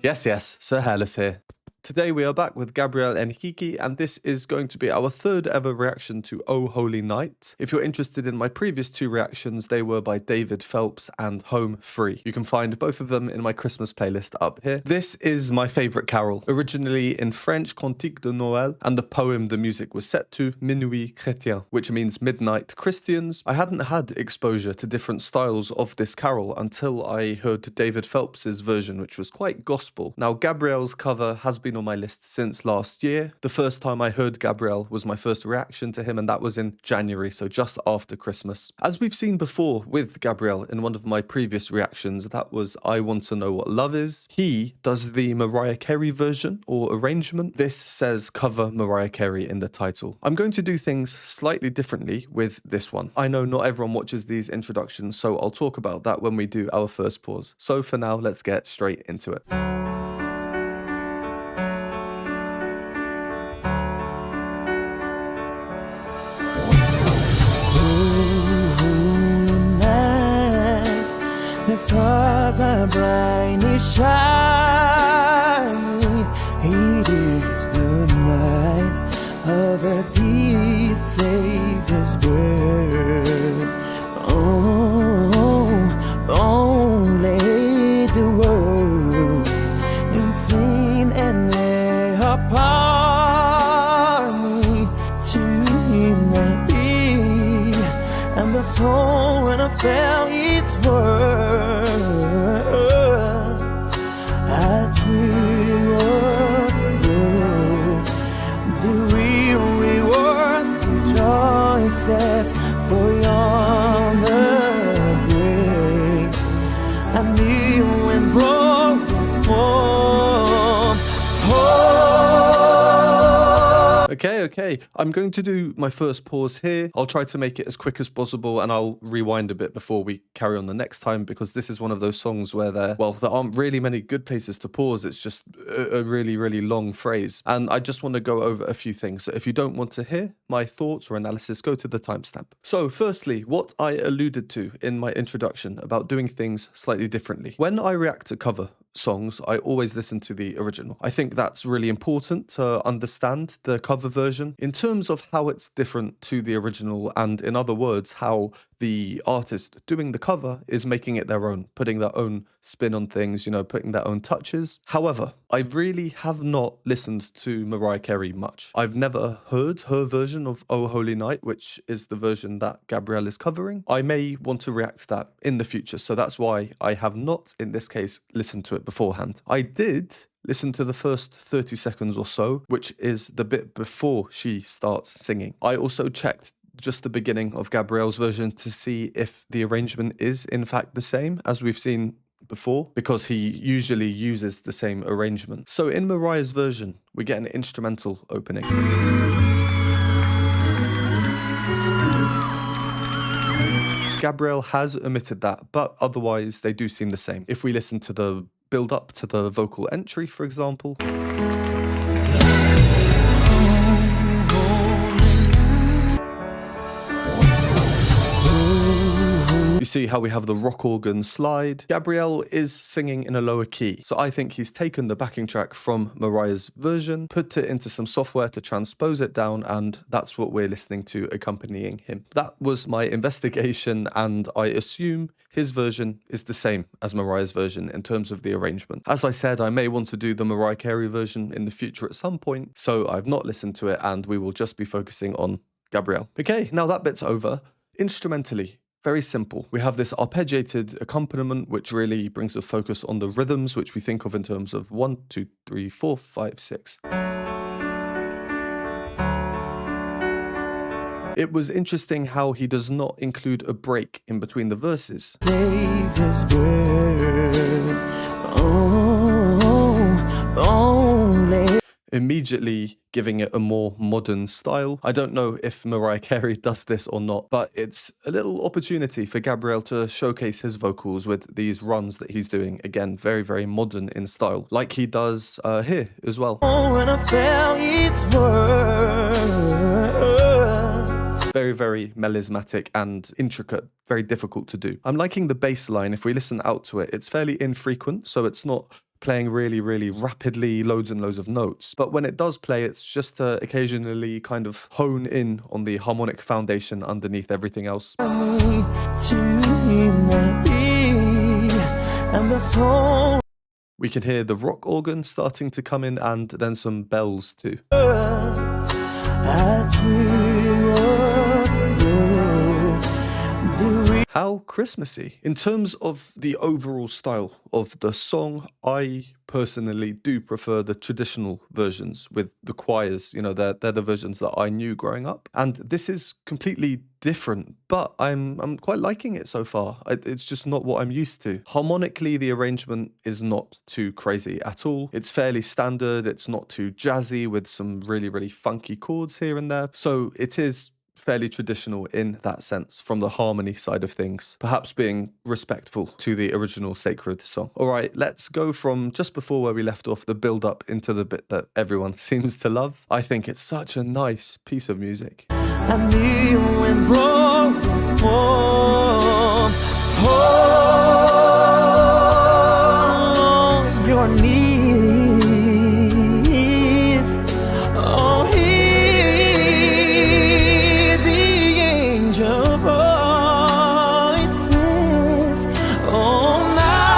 Yes, Sir Hairless here. Today we are back with Gabriel Henrique, and this is going to be our third ever reaction to Oh Holy Night. If you're interested in my previous two reactions, they were by David Phelps and Home Free. You can find both of them in my Christmas playlist up here. This is my favourite carol, originally in French Cantique de Noël, and the poem the music was set to, Minuit Chrétien, which means midnight Christians. I hadn't had exposure to different styles of this carol until I heard David Phelps's version, which was quite gospel. Now, Gabriel's cover has been on my list since last year. The first time I heard Gabriel was my first reaction to him, and that was in January, so just after Christmas. As we've seen before with Gabriel in one of my previous reactions, that was I Want to Know What Love Is. He does the Mariah Carey version or arrangement. This says cover Mariah Carey in the title. I'm going to do things slightly differently with this one. I know not everyone watches these introductions, so I'll talk about that when we do our first pause. So for now, let's get straight into it. The stars are brightly shining. It is the night of our dear Savior's birth. Oh, long lay the world in sin and lay upon me to him I be, and the soul when I felt its worth. For yonder breaks a new and glorious morn. Okay. I'm going to do my first pause here. I'll try to make it as quick as possible, and I'll rewind a bit before we carry on the next time, because this is one of those songs where there aren't really many good places to pause. It's just a really, really long phrase. And I just want to go over a few things. So if you don't want to hear my thoughts or analysis, go to the timestamp. So firstly, what I alluded to in my introduction about doing things slightly differently. When I react to cover songs, I always listen to the original. I think that's really important to understand the cover version in terms of how it's different to the original, and in other words, how the artist doing the cover is making it their own, putting their own spin on things, putting their own touches. However, I really have not listened to Mariah Carey much. I've never heard her version of Oh Holy Night, which is the version that Gabriel is covering. I may want to react to that in the future, so that's why I have not, in this case, listened to it beforehand. I did listen to the first 30 seconds or so, which is the bit before she starts singing. I also checked just the beginning of Gabriel's version to see if the arrangement is in fact the same as we've seen before, because he usually uses the same arrangement. So in Mariah's version, we get an instrumental opening. Gabriel has omitted that, but otherwise they do seem the same. If we listen to the build up to the vocal entry, for example, you see how we have the rock organ slide. Gabriel is singing in a lower key, so I think he's taken the backing track from Mariah's version, put it into some software to transpose it down, and that's what we're listening to accompanying him. That was my investigation, and I assume his version is the same as Mariah's version in terms of the arrangement. As I said, I may want to do the Mariah Carey version in the future at some point, so I've not listened to it, and we will just be focusing on Gabriel. Okay, now that bit's over. Instrumentally, very simple. We have this arpeggiated accompaniment, which really brings a focus on the rhythms, which we think of in terms of 1, 2, 3, 4, 5, 6. It was interesting how he does not include a break in between the verses. David's birth. Only. Immediately giving it a more modern style. I don't know if Mariah Carey does this or not, but it's a little opportunity for Gabriel to showcase his vocals with these runs that he's doing. Again, very, very modern in style, like he does here as well. When I felt its worth. Very, very melismatic and intricate, very difficult to do. I'm liking the bass line. If we listen out to it, it's fairly infrequent, so it's not playing really, really rapidly, loads and loads of notes. But when it does play, it's just to occasionally kind of hone in on the harmonic foundation underneath everything else. We can hear the rock organ starting to come in and then some bells too. How Christmassy. In terms of the overall style of the song, I personally do prefer the traditional versions with the choirs. You know, they're the versions that I knew growing up. And this is completely different, but I'm quite liking it so far. It's just not what I'm used to. Harmonically, the arrangement is not too crazy at all. It's fairly standard. It's not too jazzy with some really, really funky chords here and there. So it is fairly traditional in that sense from the harmony side of things, perhaps being respectful to the original sacred song. All right, let's go from just before where we left off, the build up, into the bit that everyone seems to love. I think it's such a nice piece of music. Your knees, oh, hear the angel voices, oh, night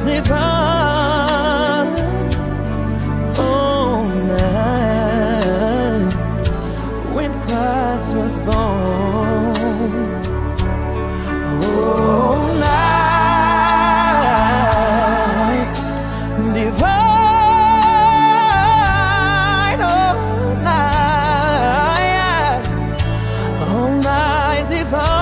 divine, oh, night when Christ was born, oh, night divine, oh, night divine,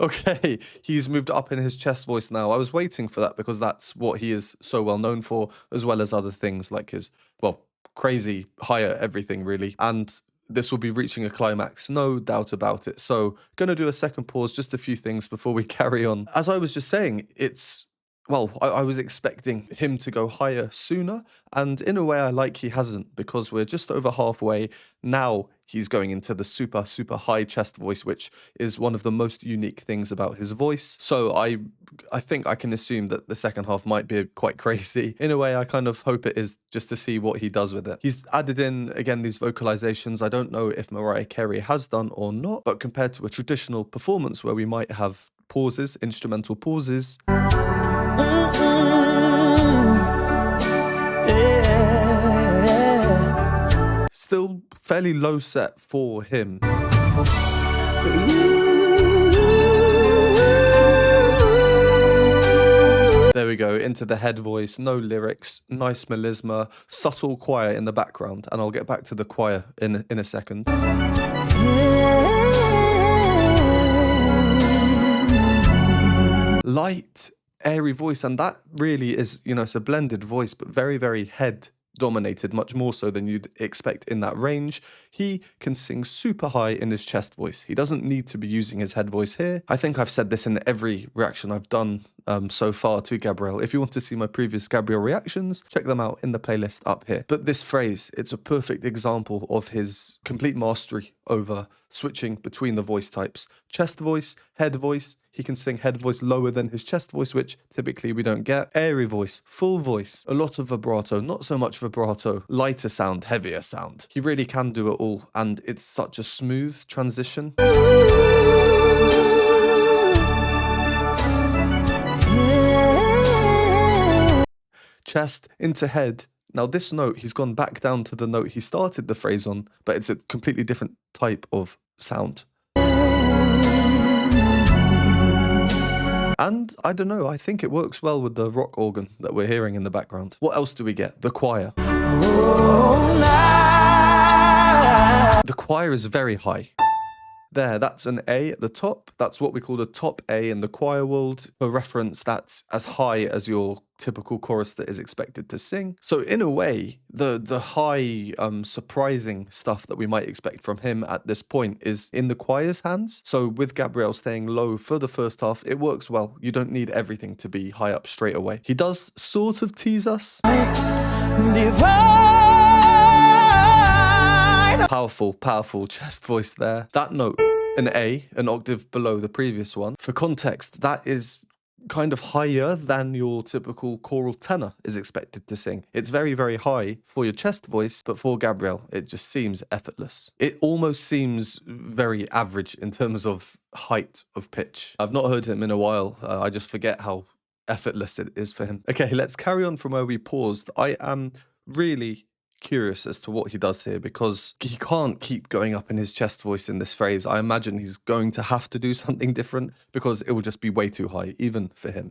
Okay, he's moved up in his chest voice now. I was waiting for that because that's what he is so well known for, as well as other things like his, well, crazy higher everything really. And this will be reaching a climax, no doubt about it. So gonna do a second pause, just a few things before we carry on. As I was just saying, it's, well, I was expecting him to go higher sooner, and in a way I like he hasn't, because we're just over halfway. Now he's going into the super, super high chest voice, which is one of the most unique things about his voice. So I think I can assume that the second half might be quite crazy. In a way, I kind of hope it is, just to see what he does with it. He's added in, again, these vocalizations. I don't know if Mariah Carey has done or not, but compared to a traditional performance where we might have pauses, instrumental pauses, still fairly low set for him. There we go, into the head voice, no lyrics, nice melisma, subtle choir in the background, and I'll get back to the choir in a second. Light, airy voice, and that really is, you know, it's a blended voice, but very, very head dominated, much more so than you'd expect in that range. He can sing super high in his chest voice. He doesn't need to be using his head voice here. I think I've said this in every reaction I've done so far to Gabriel. If you want to see my previous Gabriel reactions, check them out in the playlist up here. But this phrase, it's a perfect example of his complete mastery over switching between the voice types. Chest voice, head voice. He can sing head voice lower than his chest voice, which typically we don't get. Airy voice, full voice, a lot of vibrato, not so much vibrato, lighter sound, heavier sound. He really can do it all, and it's such a smooth transition. Chest into head. Now this note, he's gone back down to the note he started the phrase on, but it's a completely different type of sound. And I don't know, I think it works well with the rock organ that we're hearing in the background. What else do we get? The choir. The choir is very high. There, that's an A at the top. That's what we call the top A in the choir world. For reference, that's as high as your typical chorus that is expected to sing. So in a way, the high, surprising stuff that we might expect from him at this point is in the choir's hands. So with Gabriel staying low for the first half, it works well. You don't need everything to be high up straight away. He does sort of tease us. Powerful, powerful chest voice there. That note, an A, an octave below the previous one. For context, that is kind of higher than your typical choral tenor is expected to sing. It's very, very high for your chest voice, but for Gabriel, it just seems effortless. It almost seems very average in terms of height of pitch. I've not heard him in a while. I just forget how effortless it is for him. Okay, let's carry on from where we paused. I am really curious as to what he does here, because he can't keep going up in his chest voice in this phrase. I imagine he's going to have to do something different because it will just be way too high, even for him.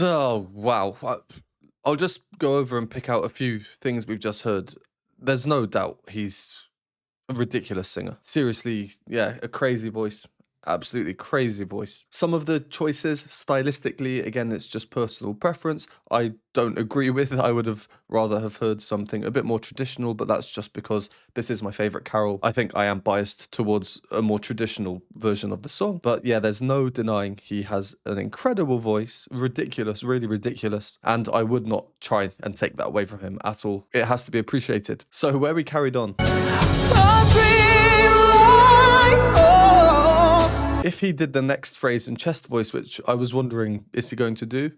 Oh, wow. I'll just go over and pick out a few things we've just heard. There's no doubt he's a ridiculous singer. Seriously, yeah, a crazy voice. Absolutely crazy voice. Some of the choices, stylistically, again, it's just personal preference. I don't agree with. I would have rather have heard something a bit more traditional, but that's just because this is my favorite carol. I think I am biased towards a more traditional version of the song. But yeah, there's no denying he has an incredible voice. Ridiculous, really ridiculous. And I would not try and take that away from him at all. It has to be appreciated. So where we carried on. If he did the next phrase in chest voice, which I was wondering, is he going to do?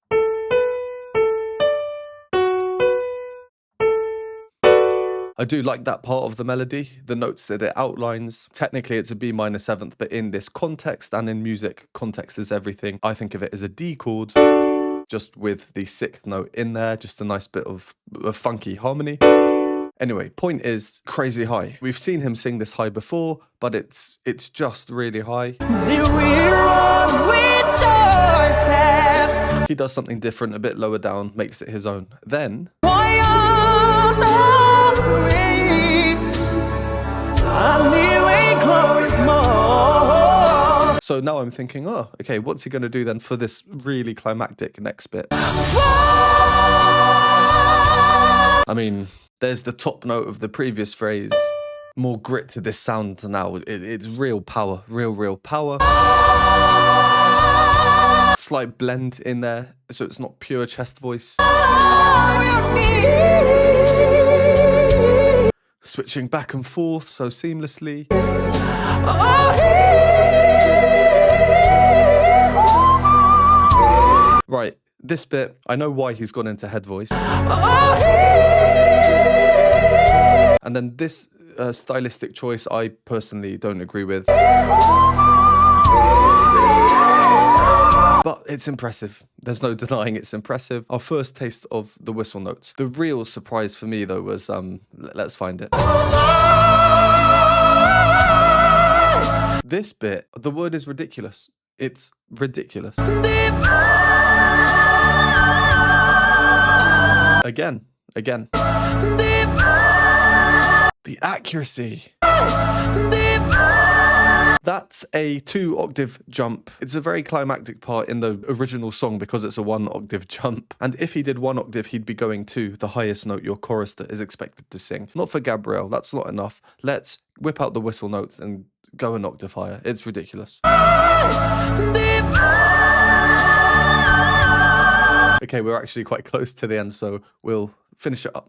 I do like that part of the melody, the notes that it outlines. Technically, it's a B minor seventh, but in this context and in music, context is everything. I think of it as a D chord, just with the sixth note in there, just a nice bit of a funky harmony. Anyway, point is crazy high. We've seen him sing this high before, but it's just really high. He does something different, a bit lower down, makes it his own. Then so now I'm thinking, oh, okay, what's he going to do then for this really climactic next bit? I mean, there's the top note of the previous phrase. More grit to this sound now. It's real power, real power. Slight blend in there, so it's not pure chest voice. Switching back and forth so seamlessly. Right, this bit, I know why he's gone into head voice. And then this stylistic choice, I personally don't agree with. But it's impressive. There's no denying it's impressive. Our first taste of the whistle notes. The real surprise for me, though, was, let's find it. This bit, the word is ridiculous. It's ridiculous. Again. The accuracy. That's a 2-octave jump. It's a very climactic part in the original song because it's a 1-octave jump. And if he did 1 octave, he'd be going to the highest note your chorister is expected to sing. Not for Gabriel, that's not enough. Let's whip out the whistle notes and go an octave higher. It's ridiculous. Okay, we're actually quite close to the end, so we'll finish it up.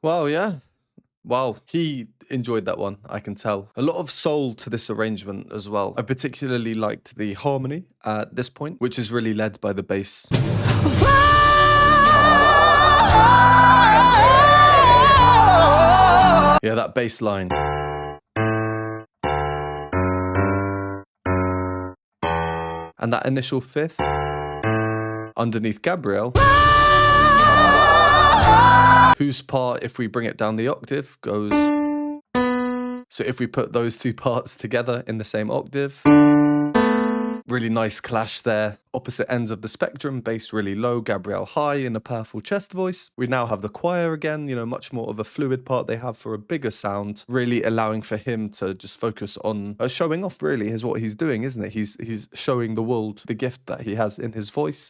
Wow, yeah. Wow, he enjoyed that one, I can tell. A lot of soul to this arrangement as well. I particularly liked the harmony at this point, which is really led by the bass. Yeah, that bass line. And that initial fifth underneath Gabriel, whose part, if we bring it down the octave, goes... So if we put those two parts together in the same octave, really nice clash there. Opposite ends of the spectrum, bass really low, Gabriel high in a powerful chest voice. We now have the choir again, you know, much more of a fluid part they have for a bigger sound, really allowing for him to just focus on showing off, really, is what he's doing, isn't it? He's showing the world the gift that he has in his voice.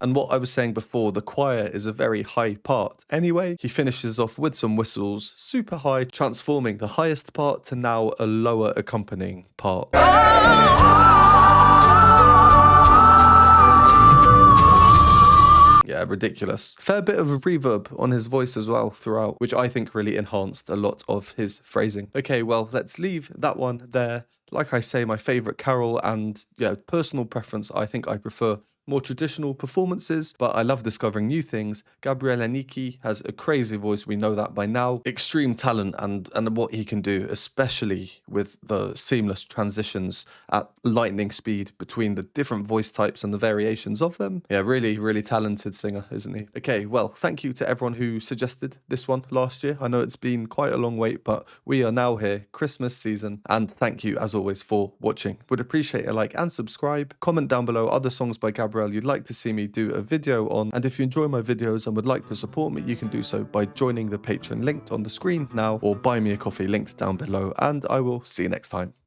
And what I was saying before, the choir is a very high part. Anyway, he finishes off with some whistles, super high, transforming the highest part to now a lower accompanying part. Yeah, ridiculous. Fair bit of reverb on his voice as well throughout, which I think really enhanced a lot of his phrasing. Okay, well, let's leave that one there. Like I say, my favorite carol, and yeah, personal preference, I think I prefer more traditional performances, but I love discovering new things. Gabriel Henrique has a crazy voice, we know that by now. Extreme talent and what he can do, especially with the seamless transitions at lightning speed between the different voice types and the variations of them. Yeah, really, really talented singer, isn't he? Okay, well, thank you to everyone who suggested this one last year. I know it's been quite a long wait, but we are now here, Christmas season, and thank you as always for watching. Would appreciate a like and subscribe. Comment down below other songs by Gabriel you'd like to see me do a video on, and if you enjoy my videos and would like to support me, you can do so by joining the Patreon linked on the screen now, or buy me a coffee linked down below, and I will see you next time.